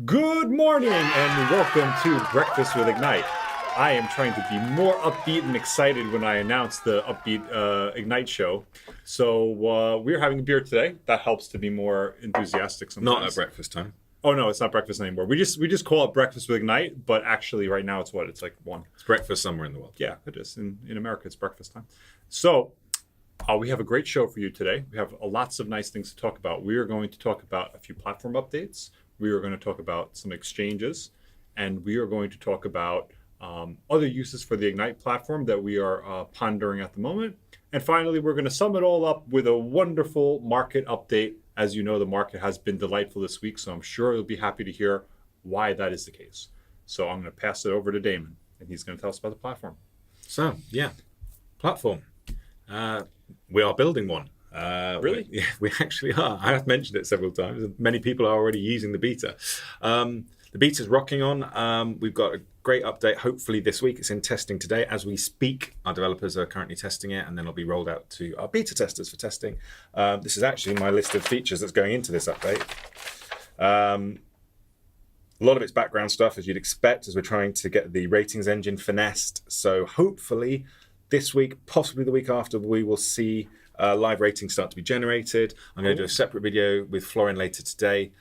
Good morning and welcome to Breakfast with Ignite. I am trying to be more upbeat and excited when I announce the upbeat Ignite show. So we're having a beer today. That helps to be more enthusiastic sometimes. Not at breakfast time. Oh no, it's not breakfast anymore. We just call it Breakfast with Ignite, but actually right now it's what? It's like 1. It's breakfast somewhere in the world. Yeah, it is. In America, it's breakfast time. So we have a great show for you today. We have lots of nice things to talk about. We are going to talk about a few platform updates. We are going to talk about some exchanges, and we are going to talk about other uses for the Ignite platform that we are pondering at the moment. And finally, we're going to sum it all up with a wonderful market update. As you know, the market has been delightful this week, so I'm sure you'll be happy to hear why that is the case. So I'm going to pass it over to Damon, and he's going to tell us about the platform. So, yeah, platform. We are building one. Really? We actually are. I have mentioned it several times. Many people are already using the beta. The beta's rocking on. We've got a great update. Hopefully this week. It's in testing today. As we speak, our developers are currently testing it, and then it'll be rolled out to our beta testers for testing. This is actually my list of features that's going into this update. A lot of it's background stuff, as you'd expect, as we're trying to get the ratings engine finessed. So hopefully this week, possibly the week after, we will see live ratings start to be generated. I'm going to do a separate video with Florin later today,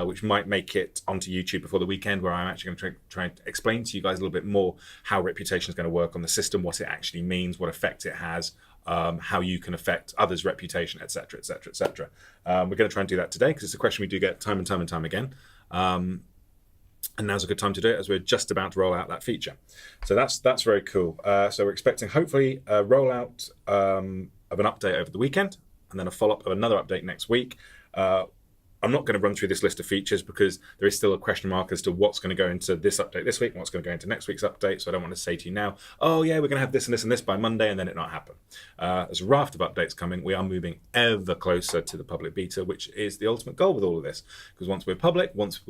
which might make it onto YouTube before the weekend, where I'm actually going to try and explain to you guys a little bit more how reputation is going to work on the system, what it actually means, what effect it has, how you can affect others' reputation, etc., etc., etc. We're going to try and do that today because it's a question we do get time and time and time again. And now's a good time to do it as we're just about to roll out that feature. So that's very cool. So we're expecting hopefully a rollout of an update over the weekend, and then a follow-up of another update next week. I'm not going to run through this list of features because there is still a question mark as to what's going to go into this update this week and what's going to go into next week's update. So I don't want to say to you now, oh yeah, we're going to have this and this and this by Monday, and then it not happen. There's a raft of updates coming. We are moving ever closer to the public beta, which is the ultimate goal with all of this. Because once we're public, once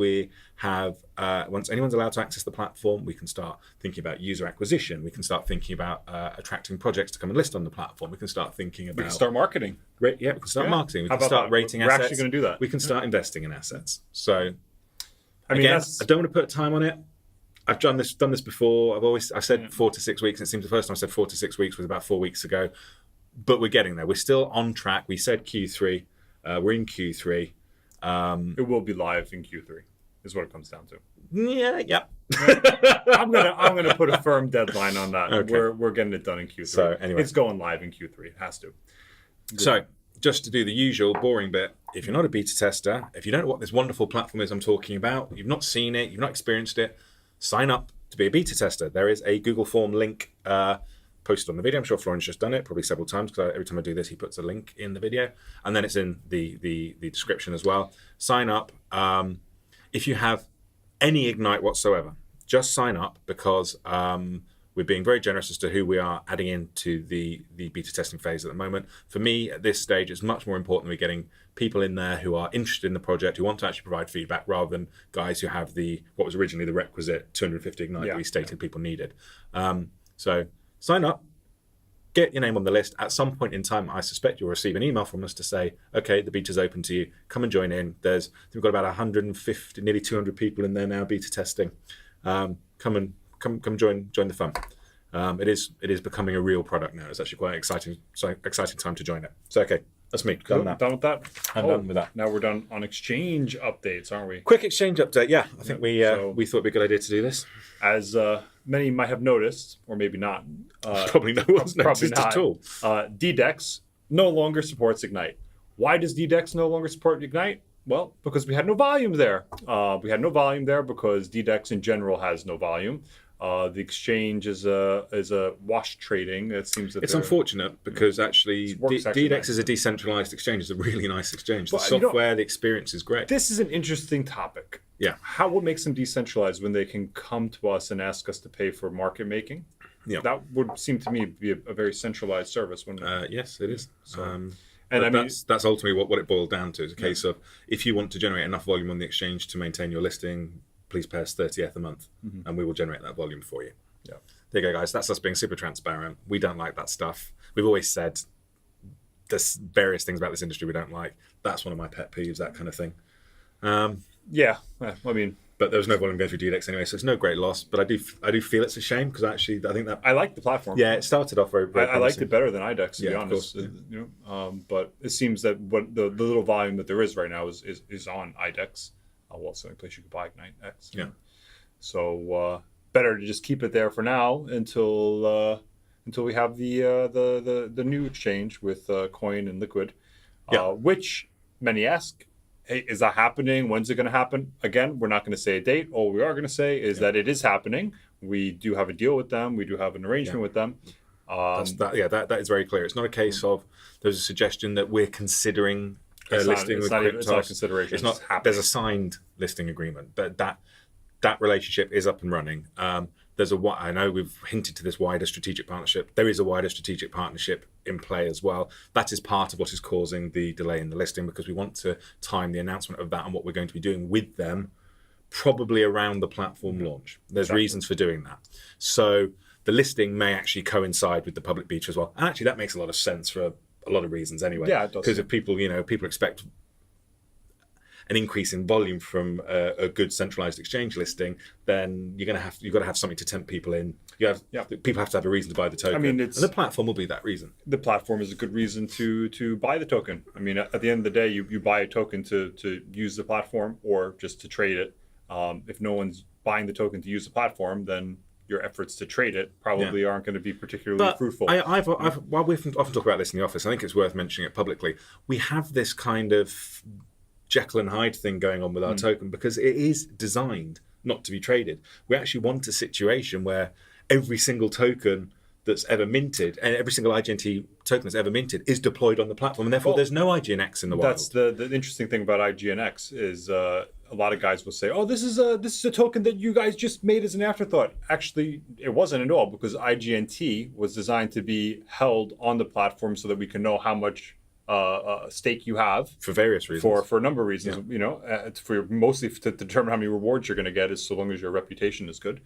anyone's allowed to access the platform, we can start thinking about user acquisition. We can start thinking about attracting projects to come and list on the platform. We can start thinking about... We can start marketing. We can start marketing. We can start rating assets. We're actually going to do that. We can start investing in assets. So, I mean, again, I don't want to put time on it. I've done this before. I've said 4 to 6 weeks. And it seems the first time I said 4 to 6 weeks was about 4 weeks ago. But we're getting there. We're still on track. We said Q3. We're in Q3. It will be live in Q3, is what it comes down to. Yeah. I'm gonna put a firm deadline on that. Okay. We're getting it done in Q3. So anyway, it's going live in Q3. It has to. So just to do the usual boring bit, if you're not a beta tester, if you don't know what this wonderful platform is I'm talking about, you've not seen it, you've not experienced it, sign up to be a beta tester. There is a Google form link posted on the video. I'm sure Florin's just done it probably several times because every time I do this, he puts a link in the video, and then it's in the description as well. Sign up. If you have any Ignite whatsoever, just sign up because we're being very generous as to who we are adding into the beta testing phase at the moment. For me, at this stage, it's much more important we're getting people in there who are interested in the project, who want to actually provide feedback, rather than guys who have what was originally the requisite 250 Ignite that we stated people needed. So sign up, get your name on the list. At some point in time, I suspect you'll receive an email from us to say, okay, the beta's open to you. Come and join in. We've got about 150, nearly 200 people in there now beta testing. Come join the fun. It is becoming a real product now. It's actually quite exciting time to join it. So okay, that's me. Done with that. Done with that. Now we're done on exchange updates, aren't we? Quick exchange update. Yeah, I think we thought it'd be a good idea to do this. As many might have noticed, or maybe not. Probably no one's noticed at all. DDEX no longer supports Ignite. Why does DDEX no longer support Ignite? Well, because we had no volume there. We had no volume there because DDEX in general has no volume. The exchange is a wash trading. It seems that it's unfortunate because actually DDEX is a decentralized exchange. It's a really nice exchange. The software, the experience is great. This is an interesting topic. Yeah. What makes them decentralized when they can come to us and ask us to pay for market making? Yeah. That would seem to me to be a very centralized service, wouldn't it? Yes, it is. And I mean, that's ultimately what it boiled down to. It's a case of if you want to generate enough volume on the exchange to maintain your listing, please pay us 30th a month, and we will generate that volume for you. Yeah. There you go, guys. That's us being super transparent. We don't like that stuff. We've always said there's various things about this industry we don't like. That's one of my pet peeves, that kind of thing. Yeah. I mean, But there was no volume going through DDEX anyway, so it's no great loss. But I do feel it's a shame because actually I think that I like the platform. yeah, it started off very, very I liked it better than IDEX, to be Yeah, of honest. course, But it seems that what the little volume that there is right now is on IDEX. Well, it's the only place you could buy Ignite X. Yeah. So better to just keep it there for now until we have the new exchange with Coin and Liquid, which many ask, hey, is that happening? When's it going to happen? Again, we're not going to say a date. All we are going to say is that it is happening. We do have a deal with them. We do have an arrangement with them. That is very clear. It's not a case of there's a suggestion that we're considering listing with Cryptos. It's not a consideration. It's not. There's a signed listing agreement, but that relationship is up and running. I know we've hinted to this wider strategic partnership. There is a wider strategic partnership in play as well. That is part of what is causing the delay in the listing, because we want to time the announcement of that and what we're going to be doing with them probably around the platform launch. There's reasons for doing that. So the listing may actually coincide with the public beta as well. And actually that makes a lot of sense for a lot of reasons anyway. Yeah, it does. Because if people expect an increase in volume from a good centralized exchange listing, then you've got to have something to tempt people in. People have to have a reason to buy the token. I mean, and the platform will be that reason. The platform is a good reason to buy the token. I mean, at the end of the day, you buy a token to use the platform or just to trade it. If no one's buying the token to use the platform, then your efforts to trade it probably aren't going to be particularly fruitful. While we often talk about this in the office, I think it's worth mentioning it publicly. We have this kind of Jekyll and Hyde thing going on with our token because it is designed not to be traded. We actually want a situation where every single token that's ever minted and every single IGNT token that's ever minted is deployed on the platform, and therefore there's no IGNX in the wild. That's the interesting thing about IGNX is a lot of guys will say, "Oh, this is a token that you guys just made as an afterthought." Actually, it wasn't at all, because IGNT was designed to be held on the platform so that we can know how much stake you have for various reasons. For a number of reasons, for mostly to determine how many rewards you're going to get, is so long as your reputation is good.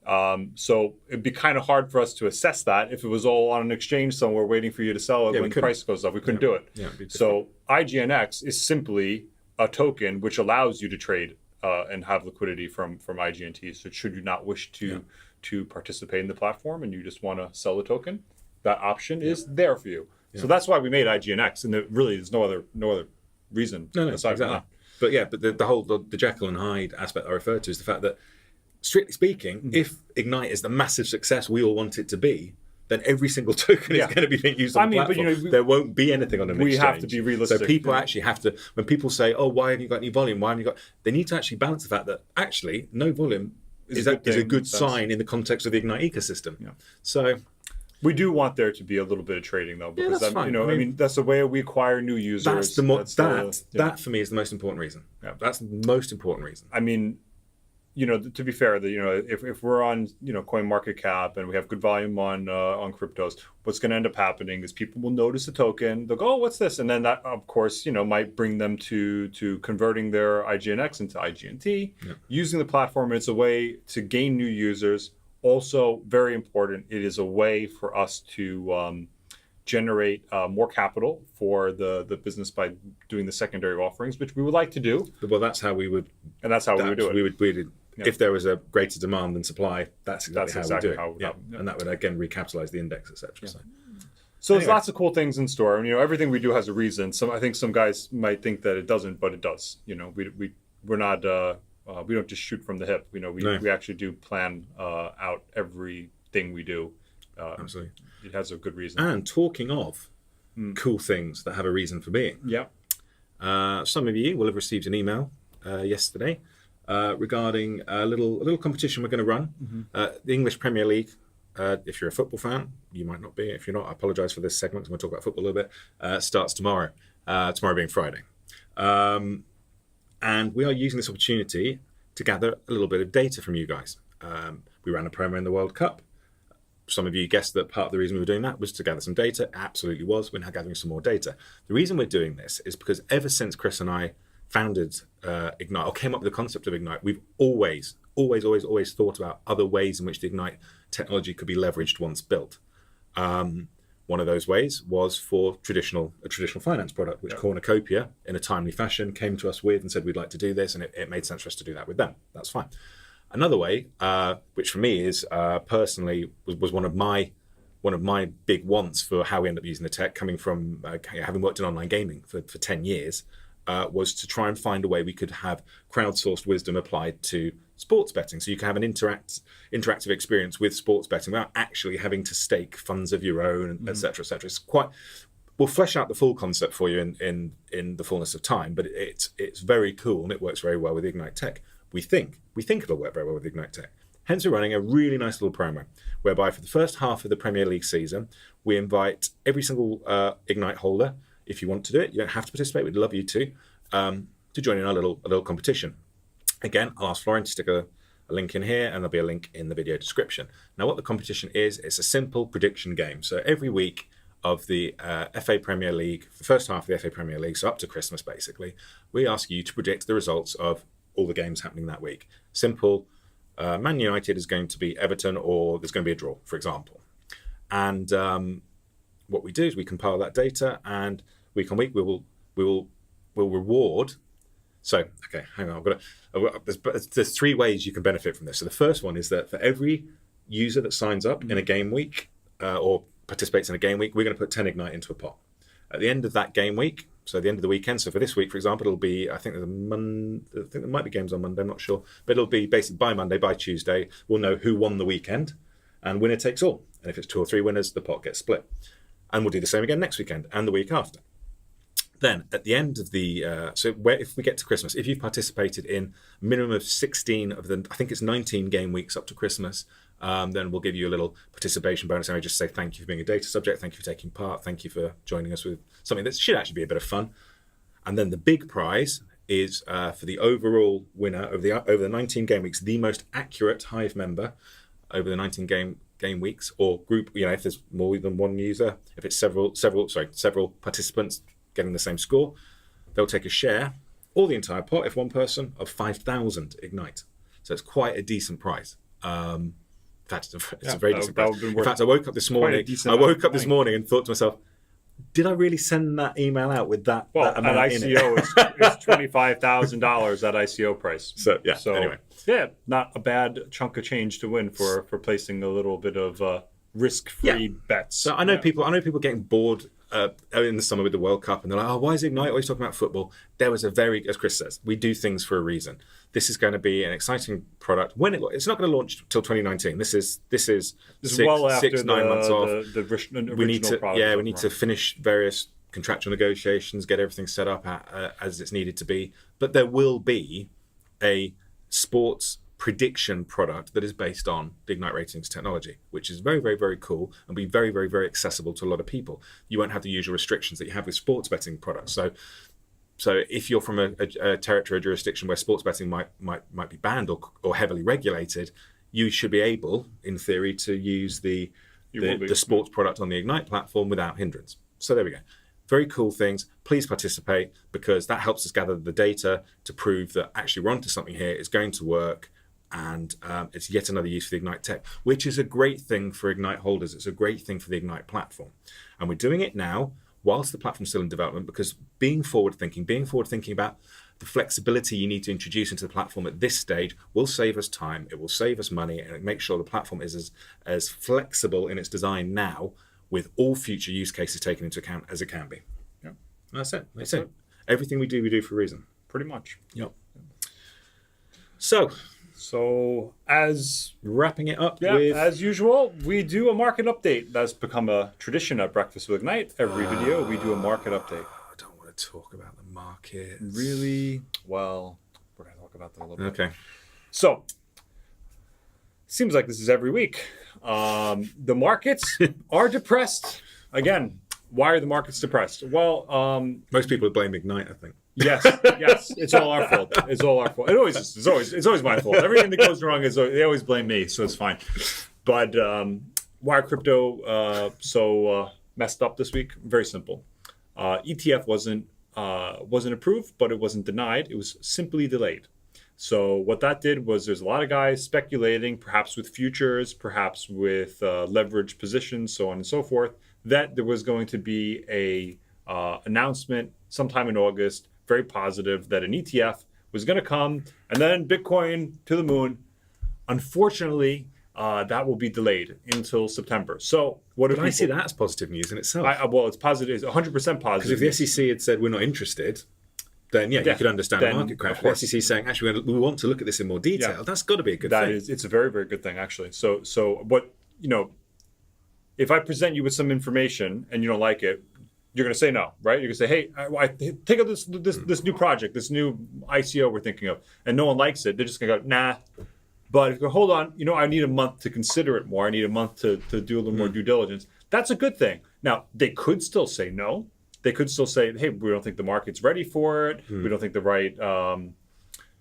So it'd be kind of hard for us to assess that if it was all on an exchange somewhere waiting for you to sell it when the price goes up. We couldn't do it. So IGNX is simply a token which allows you to trade and have liquidity from IGNT. So should you not wish to participate in the platform and you just want to sell the token, that option is there for you. So that's why we made IGNX, and there's no other reason aside from that. But the Jekyll and Hyde aspect I referred to is the fact that, strictly speaking, if Ignite is the massive success we all want it to be, then every single token is going to be being used on the platform. But, there won't be anything on an exchange. We have to be realistic. So people actually have to, when people say, "Oh, why haven't you got any volume? Why haven't you got?" They need to actually balance the fact that actually no volume is a good sign in the context of the Ignite ecosystem. Yeah. So we do want there to be a little bit of trading, though, because that's fine. I mean, that's the way we acquire new users. That for me is the most important reason. Yeah. That's the most important reason. I mean, to be fair, if we're on CoinMarketCap and we have good volume on cryptos, what's going to end up happening is people will notice the token, they'll go, "Oh, what's this?" And then that, of course, might bring them to converting their IGNX into IGNT, using the platform. And it's a way to gain new users. Also, very important, it is a way for us to generate more capital for the business by doing the secondary offerings, which we would like to do. Well, that's how we would. And that's how we would do it. If there was a greater demand than supply, that's exactly how we do it. And that would again recapitalize the index, etc. So there's lots of cool things in store. Everything we do has a reason. I think some guys might think that it doesn't, but it does. We're not. We don't just shoot from the hip. We actually do plan out everything we do. Absolutely. It has a good reason. And talking of cool things that have a reason for being. Some of you will have received an email yesterday regarding a little competition we're going to run. The English Premier League. If you're a football fan, you might not be. If you're not, I apologise for this segment, because we'll talk about football a little bit. Starts tomorrow. Tomorrow being Friday. And we are using this opportunity to gather a little bit of data from you guys. We ran a promo in the World Cup. Some of you guessed that part of the reason we were doing that was to gather some data. Absolutely was. We're now gathering some more data. The reason we're doing this is because ever since Chris and I founded Ignite, or came up with the concept of Ignite, we've always thought about other ways in which the Ignite technology could be leveraged once built. One of those ways was for a traditional finance product, which Cornucopia, in a timely fashion, came to us with and said we'd like to do this, and it made sense for us to do that with them. That's fine. Another way, which for me is personally was one of my big wants for how we end up using the tech, coming from having worked in online gaming for 10 years, was to try and find a way we could have crowdsourced wisdom applied to sports betting. So you can have an interactive experience with sports betting without actually having to stake funds of your own, et cetera, et cetera. It's quite... We'll flesh out the full concept for you in the fullness of time, but it's very cool and it works very well with Ignite Tech. We think it'll work very well with Ignite Tech. Hence, we're running a really nice little promo whereby for the first half of the Premier League season, we invite every single Ignite holder, if you want to do it, you don't have to participate, we'd love you to join in our little competition. Again, I'll ask Florian to stick a link in here, and there'll be a link in the video description. Now, what the competition is, it's a simple prediction game. So every week of the FA Premier League, the first half of the FA Premier League, so up to Christmas basically, we ask you to predict the results of all the games happening that week. Simple. Man United is going to beat Everton, or there's going to be a draw, for example. And what we do is we compile that data, and week on week we'll reward. So, okay, hang on. There's three ways you can benefit from this. So the first one is that for every user that signs up in a game week or participates in a game week, we're going to put 10 Ignite into a pot. At the end of that game week, so at the end of the weekend, so for this week, for example, it'll be, I think there might be games on Monday, I'm not sure, but it'll be basically by Monday, by Tuesday, we'll know who won the weekend, and winner takes all. And if it's 2 or 3 winners, the pot gets split. And we'll do the same again next weekend and the week after. Then at the end of the, if we get to Christmas, if you've participated in a minimum of 16 of the, I think it's 19 game weeks up to Christmas, then we'll give you a little participation bonus, and we just say thank you for being a data subject, thank you for taking part, thank you for joining us with something that should actually be a bit of fun. And then the big prize is for the overall winner over the 19 game weeks, the most accurate Hive member over the 19 game weeks or group. If there's more than one user, if it's several participants getting the same score, they'll take a share or the entire pot, if one person, of 5,000 Ignite. So it's quite a decent prize. In fact, it's a very decent price. In fact, I woke up this morning and thought to myself, did I really send that email out with that amount at ICO, it's $25,000 at ICO price. So anyway. Yeah, not a bad chunk of change to win for placing a little bit of risk-free bets. So I know people getting bored in the summer with the World Cup, and they're like, oh, why is Ignite always talking about football? There was as Chris says, we do things for a reason. This is going to be an exciting product. It's not going to launch till 2019. This is well after 6-9 months off. The original product. We need to finish various contractual negotiations, get everything set up as it's needed to be. But there will be a sports prediction product that is based on the Ignite Ratings technology, which is very, very, very cool and be very, very, very accessible to a lot of people. You won't have the usual restrictions that you have with sports betting products. So if you're from a territory or jurisdiction where sports betting might be banned or heavily regulated, you should be able, in theory, to use the sports product on the Ignite platform without hindrance. So there we go. Very cool things. Please participate, because that helps us gather the data to prove that actually we're onto something here. It's going to work. And it's yet another use for the Ignite Tech, which is a great thing for Ignite holders. It's a great thing for the Ignite platform. And we're doing it now whilst the platform's still in development, because being forward-thinking about the flexibility you need to introduce into the platform at this stage will save us time, it will save us money, and it makes sure the platform is as flexible in its design now, with all future use cases taken into account as it can be. Yeah, that's it. Everything we do for a reason. Pretty much. Yep. So as wrapping it up as usual, we do a market update. That's become a tradition at Breakfast with Ignite. Every video, we do a market update. I don't want to talk about the market. Really? Well, we're going to talk about that a little bit. Okay. So, seems like this is every week. The markets are depressed. Again, why are the markets depressed? Well, most people blame Ignite, I think. Yes, it's all our fault. It's all our fault. It always is. It's always my fault. Everything that goes wrong they always blame me, so it's fine. But why are crypto so messed up this week? Very simple. ETF wasn't approved, but it wasn't denied. It was simply delayed. So what that did was there's a lot of guys speculating, perhaps with futures, perhaps with leverage positions, so on and so forth, that there was going to be a announcement sometime in August, very positive, that an ETF was going to come, and then Bitcoin to the moon. Unfortunately, that will be delayed until September. So what But I see that as positive news in itself. well, it's positive. It's 100% Because positive. if the SEC had said we're not interested, then you could understand a market crash. of The course. SEC saying actually we want to look at this in more detail. That's got to be a good thing. It's a very, very good thing, actually. So what, if I present you with some information and you don't like it, you're going to say no, right? You're going to say, hey, take out this new project, this new ICO we're thinking of, and no one likes it. They're just going to go, nah. But if you go, hold on, I need a month to consider it more. I need a month to do a little more due diligence. That's a good thing. Now, they could still say no. They could still say, hey, we don't think the market's ready for it. We don't think the right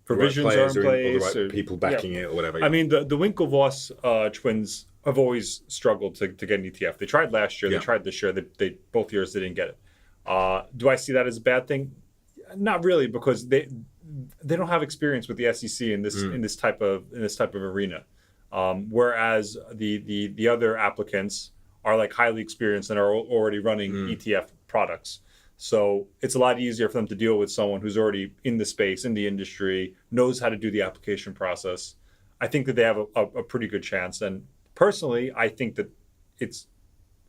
provisions are in place. Or the right people backing it or whatever. I mean, the Winklevoss twins have always struggled to get an ETF. They tried last year. They tried this year. They both years they didn't get it. Do I see that as a bad thing? Not really, because they don't have experience with the SEC in this type of arena. Whereas the other applicants are like highly experienced and are already running ETF products. So it's a lot easier for them to deal with someone who's already in the space, in the industry, knows how to do the application process. I think that they have a pretty good chance. And personally, I think that it's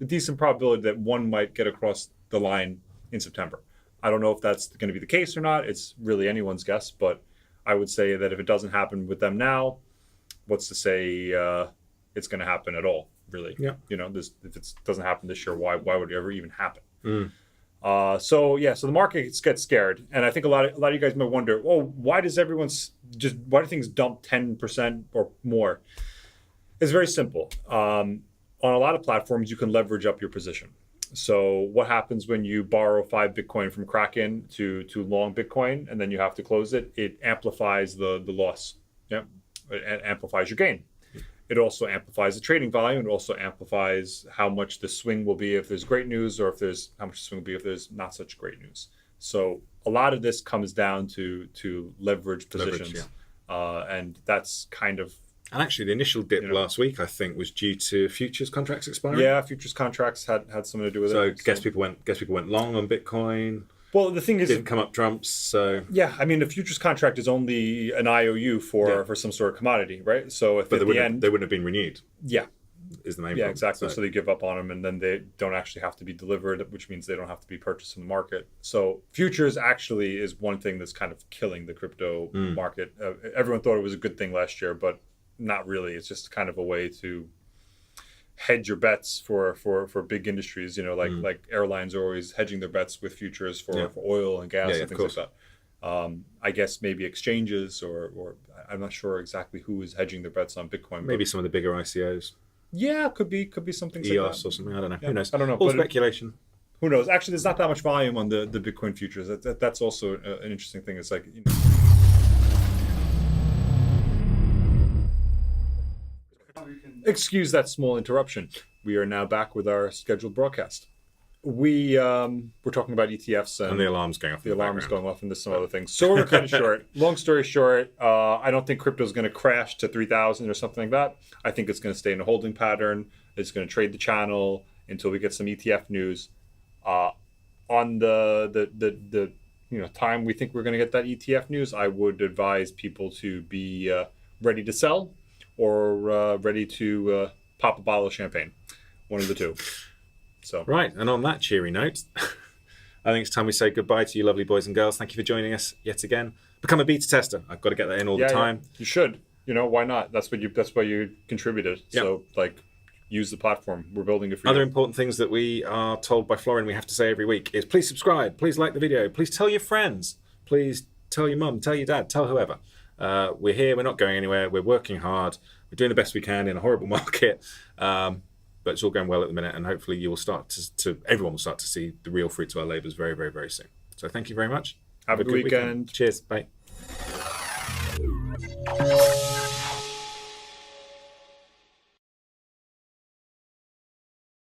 a decent probability that one might get across the line in September. I don't know if that's going to be the case or not. It's really anyone's guess, but I would say that if it doesn't happen with them now, what's to say it's going to happen at all, really? Yeah. If it doesn't happen this year, why would it ever even happen? So the market gets scared, and I think a lot of you guys might wonder, why do things dump 10% or more? It's very simple. On a lot of platforms, you can leverage up your position. So what happens when you borrow 5 Bitcoin from Kraken to long Bitcoin, and then you have to close it? It amplifies the loss. Yeah, it amplifies your gain. It also amplifies the trading volume. It also amplifies how much the swing will be if there's great news, or how much the swing will be if there's not such great news. So a lot of this comes down to leverage positions, and that's kind of. And actually, the initial dip last week, I think, was due to futures contracts expiring. Yeah, futures contracts had something to do with it. So guess people went long on Bitcoin. Well, the thing is, didn't come up trumps. So yeah, I mean, the futures contract is only an IOU for some sort of commodity, right? So if they wouldn't have been renewed. Yeah, is the main problem. Exactly. So they give up on them, and then they don't actually have to be delivered, which means they don't have to be purchased in the market. So futures actually is one thing that's kind of killing the crypto market. Everyone thought it was a good thing last year, but not really. It's just kind of a way to hedge your bets for big industries. Like airlines are always hedging their bets with futures for oil and gas and things like that. I guess maybe exchanges or I'm not sure exactly who is hedging their bets on Bitcoin. Maybe some of the bigger ICOs. Yeah, could be something like EOS that. or something. I don't know. Yeah, Who knows? I don't know. All speculation. Who knows? Actually, there's not that much volume on the Bitcoin futures. That's also an interesting thing. It's like. Excuse that small interruption. We are now back with our scheduled broadcast. We're talking about ETFs and the alarm's going off. The alarm's going off and some other things. So we're kind of short. Long story short, I don't think crypto is going to crash to 3,000 or something like that. I think it's going to stay in a holding pattern. It's going to trade the channel until we get some ETF news. On the time we think we're going to get that ETF news, I would advise people to be ready to sell or ready to pop a bottle of champagne. One of the two. So right, and on that cheery note, I think it's time we say goodbye to you lovely boys and girls. Thank you for joining us yet again. Become a beta tester. I've got to get that in all the time. Yeah. You should. Why not? That's why you contributed. Yep. So use the platform. We're building it for you. Other important things that we are told by Florian we have to say every week is please subscribe, please like the video, please tell your friends, please tell your mum, tell your dad, tell whoever. We're here, we're not going anywhere, we're working hard, we're doing the best we can in a horrible market, but it's all going well at the minute, and hopefully you will start everyone will start to see the real fruits of our labours very, very, very soon. So thank you very much. Have a good weekend. Cheers. Bye.